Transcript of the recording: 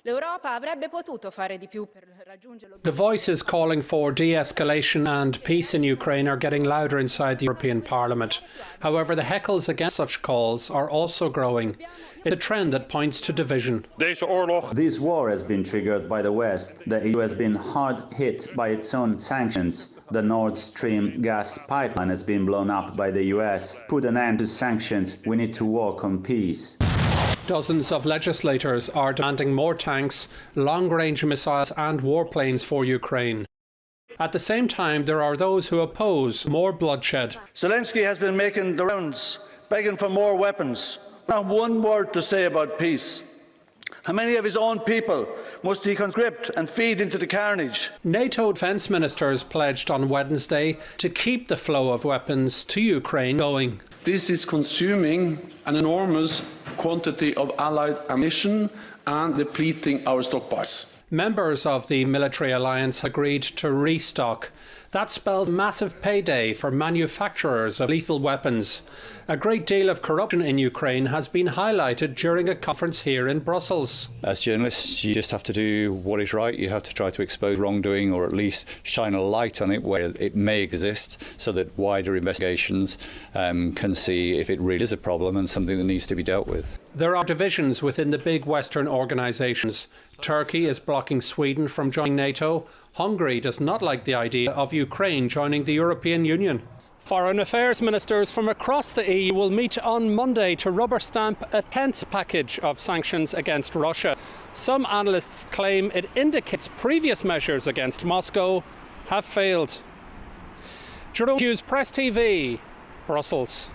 The voices calling for de-escalation and peace in Ukraine are getting louder inside the European Parliament. However, the heckles against such calls are also growing. It's a trend that points to division. This war has been triggered by the West. The EU has been hard hit by its own sanctions. The Nord Stream gas pipeline has been blown up by the US. Put an end to sanctions. We need to work on peace. Dozens of legislators are demanding more tanks, long-range missiles and warplanes for Ukraine. At the same time, there are those who oppose more bloodshed. Zelensky has been making the rounds, begging for more weapons. Not one word to say about peace. How many of his own people must he conscript and feed into the carnage? NATO defence ministers pledged on Wednesday to keep the flow of weapons to Ukraine going. This is consuming an enormous quantity of allied ammunition and depleting our stockpiles. Members of the military alliance agreed to restock. That spells massive payday for manufacturers of lethal weapons. A great deal of corruption in Ukraine has been highlighted during a conference here in Brussels. As journalists, you just have to do what is right. You have to try to expose wrongdoing or at least shine a light on it where it may exist so that wider investigations can see if it really is a problem and something that needs to be dealt with. There are divisions within the big Western organisations. Turkey is blocking Sweden from joining NATO. Hungary does not like the idea of Ukraine joining the European Union. Foreign Affairs ministers from across the EU will meet on Monday to rubber stamp a 10th package of sanctions against Russia. Some analysts claim it indicates previous measures against Moscow have failed. Jerome Hughes, Press TV, Brussels.